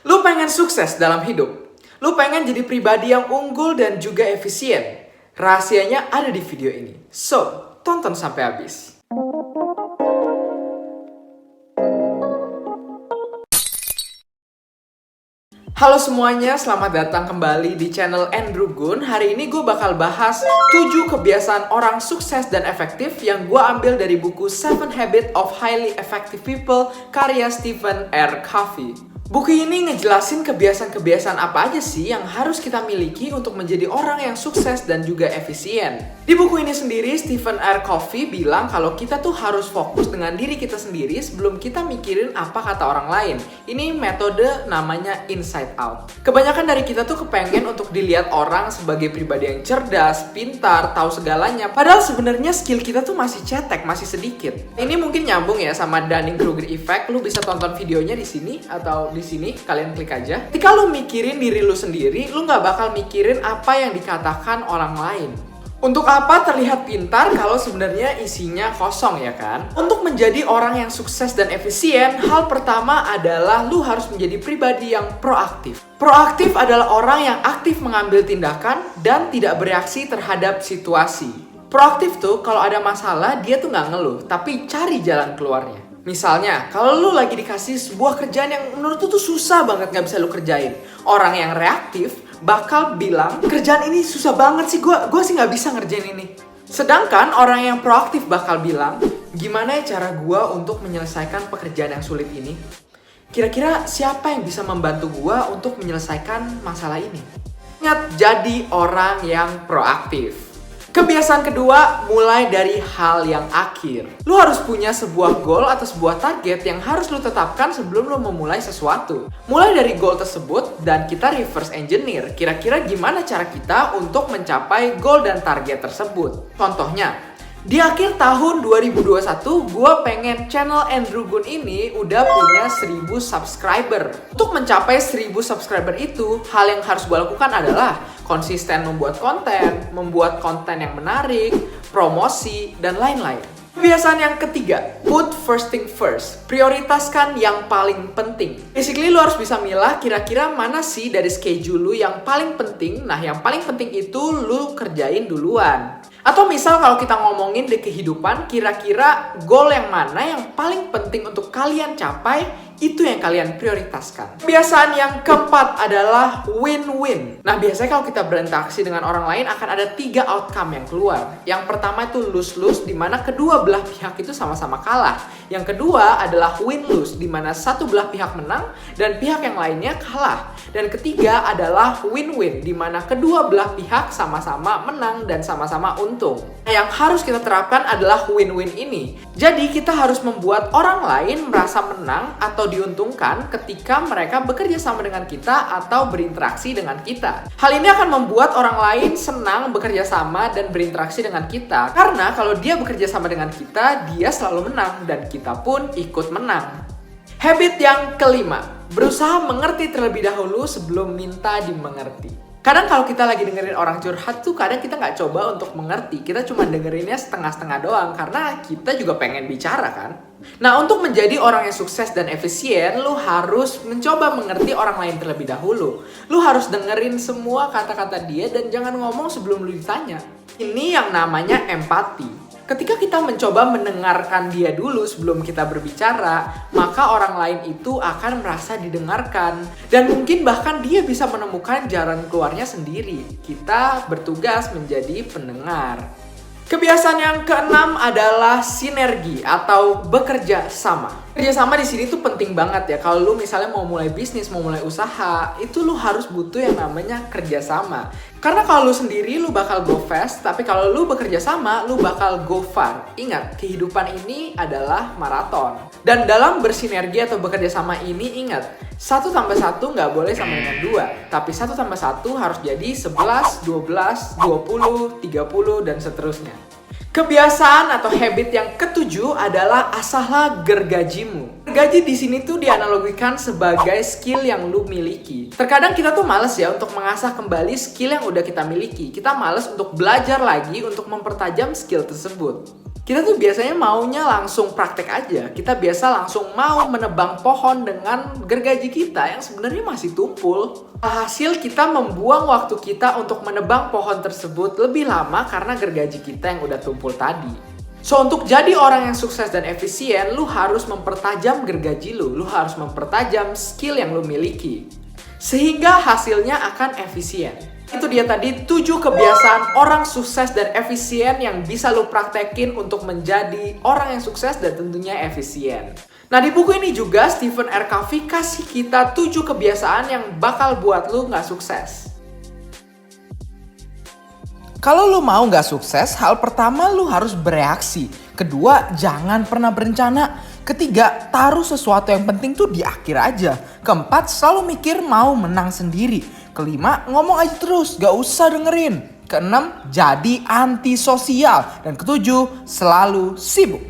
Lu pengen sukses dalam hidup? Lu pengen jadi pribadi yang unggul dan juga efisien? Rahasianya ada di video ini. So, tonton sampai habis. Halo semuanya, selamat datang kembali di channel Andrew Gun. Hari ini gue bakal bahas 7 kebiasaan orang sukses dan efektif yang gue ambil dari buku 7 Habits of Highly Effective People karya Stephen R. Covey. Buku ini ngejelasin kebiasaan-kebiasaan apa aja sih yang harus kita miliki untuk menjadi orang yang sukses dan juga efisien. Di buku ini sendiri, Stephen R. Covey bilang kalau kita tuh harus fokus dengan diri kita sendiri sebelum kita mikirin apa kata orang lain. Ini metode namanya inside out. Kebanyakan dari kita tuh kepengen untuk dilihat orang sebagai pribadi yang cerdas, pintar, tahu segalanya. Padahal sebenarnya skill kita tuh masih cetek, masih sedikit. Ini mungkin nyambung ya sama Dunning-Kruger Effect. Lu bisa tonton videonya di sini atau di sini, kalian klik aja. Ketika lu mikirin diri lu sendiri, lu nggak bakal mikirin apa yang dikatakan orang lain. Untuk apa terlihat pintar kalau sebenarnya isinya kosong, ya kan? Untuk menjadi orang yang sukses dan efisien, hal pertama adalah lu harus menjadi pribadi yang proaktif. Proaktif adalah orang yang aktif mengambil tindakan dan tidak bereaksi terhadap situasi. Proaktif tuh kalau ada masalah, dia tuh nggak ngeluh, tapi cari jalan keluarnya. Misalnya, kalau lu lagi dikasih sebuah kerjaan yang menurut lu tuh susah banget gak bisa lu kerjain. Orang yang reaktif bakal bilang, kerjaan ini susah banget sih, gue sih gak bisa ngerjain ini. Sedangkan orang yang proaktif bakal bilang, gimana ya cara gue untuk menyelesaikan pekerjaan yang sulit ini? Kira-kira siapa yang bisa membantu gue untuk menyelesaikan masalah ini? Ingat, jadi orang yang proaktif. Kebiasaan kedua, mulai dari hal yang akhir. Lu harus punya sebuah goal atau sebuah target yang harus lu tetapkan sebelum lu memulai sesuatu. Mulai dari goal tersebut dan kita reverse engineer. Kira-kira gimana cara kita untuk mencapai goal dan target tersebut. Contohnya, di akhir tahun 2021, gue pengen channel Andrew Gun ini udah punya 1000 subscriber. Untuk mencapai 1000 subscriber itu, hal yang harus gue lakukan adalah konsisten membuat konten yang menarik, promosi, dan lain-lain. Kebiasaan yang ketiga, put first thing first. Prioritaskan yang paling penting. Basically, lu harus bisa milah kira-kira mana sih dari schedule lu yang paling penting. Nah, yang paling penting itu lu kerjain duluan. Atau misal kalau kita ngomongin di kehidupan, kira-kira goal yang mana yang paling penting untuk kalian capai, itu yang kalian prioritaskan. Kebiasaan yang keempat adalah win-win. Nah, biasanya kalau kita berinteraksi dengan orang lain akan ada 3 outcome yang keluar. Yang pertama itu lose-lose, di mana kedua belah pihak itu sama-sama kalah. Yang kedua adalah win-lose, di mana satu belah pihak menang dan pihak yang lainnya kalah. Dan ketiga adalah win-win, di mana kedua belah pihak sama-sama menang dan sama-sama untung. Nah, yang harus kita terapkan adalah win-win ini. Jadi kita harus membuat orang lain merasa menang atau diuntungkan ketika mereka bekerja sama dengan kita atau berinteraksi dengan kita. Hal ini akan membuat orang lain senang bekerja sama dan berinteraksi dengan kita. Karena kalau dia bekerja sama dengan kita, dia selalu menang dan kita pun ikut menang. Habit yang kelima, berusaha mengerti terlebih dahulu sebelum minta dimengerti. Kadang kalau kita lagi dengerin orang curhat tuh kadang kita nggak coba untuk mengerti. Kita cuma dengerinnya setengah-setengah doang karena kita juga pengen bicara kan. Nah, untuk menjadi orang yang sukses dan efisien, lu harus mencoba mengerti orang lain terlebih dahulu. Lu harus dengerin semua kata-kata dia dan jangan ngomong sebelum lu ditanya. Ini yang namanya empati. Ketika kita mencoba mendengarkan dia dulu sebelum kita berbicara, maka orang lain itu akan merasa didengarkan. Dan mungkin bahkan dia bisa menemukan jalan keluarnya sendiri. Kita bertugas menjadi pendengar. Kebiasaan yang keenam adalah sinergi atau bekerja sama. Bekerja sama di sini tuh penting banget ya. Kalau lu misalnya mau mulai bisnis, mau mulai usaha, itu lu harus butuh yang namanya kerja sama. Karena kalau lu sendiri lu bakal go fast, tapi kalau lu bekerja sama, lu bakal go far. Ingat, kehidupan ini adalah maraton. Dan dalam bersinergi atau bekerja sama ini, ingat, 1 tambah 1 nggak boleh sama dengan 2. Tapi 1 tambah 1 harus jadi 11, 12, 20, 30, dan seterusnya. Kebiasaan atau habit yang ketujuh adalah asahlah gergajimu. Gergaji di sini tuh dianalogikan sebagai skill yang lu miliki. Terkadang kita tuh males ya untuk mengasah kembali skill yang udah kita miliki. Kita males untuk belajar lagi untuk mempertajam skill tersebut. Kita tuh biasanya maunya langsung praktek aja. Kita biasa langsung mau menebang pohon dengan gergaji kita yang sebenarnya masih tumpul. Hasil kita membuang waktu kita untuk menebang pohon tersebut lebih lama karena gergaji kita yang udah tumpul tadi. So, untuk jadi orang yang sukses dan efisien, lu harus mempertajam gergaji lu. Lu harus mempertajam skill yang lu miliki. Sehingga hasilnya akan efisien. Itu dia tadi 7 kebiasaan orang sukses dan efisien yang bisa lu praktekin untuk menjadi orang yang sukses dan tentunya efisien. Nah, di buku ini juga Stephen R. Covey kasih kita 7 kebiasaan yang bakal buat lu nggak sukses. Kalau lu mau nggak sukses, hal pertama lu harus bereaksi. Kedua, jangan pernah berencana. Ketiga, taruh sesuatu yang penting tuh di akhir aja. Keempat, selalu mikir mau menang sendiri. Kelima, ngomong aja terus, gak usah dengerin. Keenam, jadi antisosial. Dan ketujuh, selalu sibuk.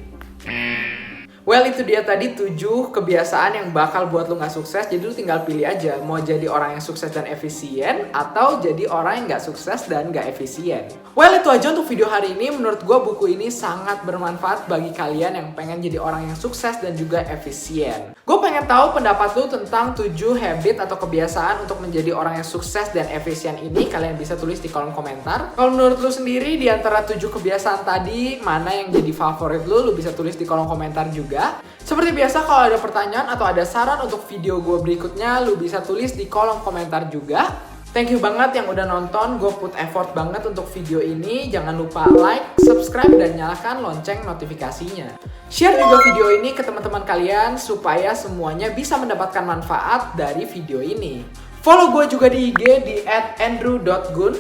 Well, itu dia tadi 7 kebiasaan yang bakal buat lu gak sukses. Jadi lu tinggal pilih aja, mau jadi orang yang sukses dan efisien, atau jadi orang yang gak sukses dan gak efisien. Well, itu aja untuk video hari ini. Menurut gue buku ini sangat bermanfaat bagi kalian yang pengen jadi orang yang sukses dan juga efisien. Gue pengen tahu pendapat lu tentang 7 habit atau kebiasaan untuk menjadi orang yang sukses dan efisien ini. Kalian bisa tulis di kolom komentar. Kalau menurut lu sendiri, di antara 7 kebiasaan tadi, mana yang jadi favorit lu? Lu bisa tulis di kolom komentar juga. Seperti biasa, kalau ada pertanyaan atau ada saran untuk video gue berikutnya, lu bisa tulis di kolom komentar juga. Thank you banget yang udah nonton, gue put effort banget untuk video ini. Jangan lupa like, subscribe, dan nyalakan lonceng notifikasinya. Share juga video ini ke teman-teman kalian supaya semuanya bisa mendapatkan manfaat dari video ini. Follow gue juga di IG di @andrew.gun.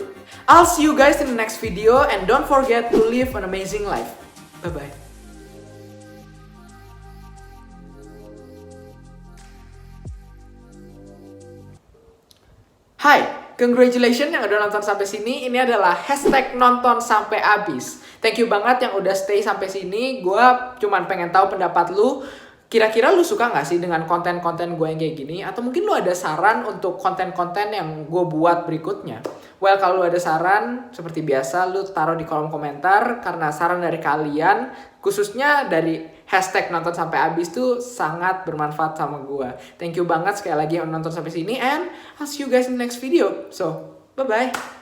I'll see you guys in the next video and don't forget to live an amazing life. Bye-bye. Hai, congratulations yang udah nonton sampai sini. Ini adalah hashtag nonton sampai habis. Thank you banget yang udah stay sampai sini. Gue cuman pengen tahu pendapat lu. Kira-kira lu suka gak sih dengan konten-konten gue yang kayak gini? Atau mungkin lu ada saran untuk konten-konten yang gue buat berikutnya? Well, kalau lu ada saran, seperti biasa lu taruh di kolom komentar. Karena saran dari kalian, khususnya dari hashtag nonton sampai habis tuh sangat bermanfaat sama gue. Thank you banget sekali lagi yang nonton sampai sini. And I'll see you guys in the next video. So, bye-bye.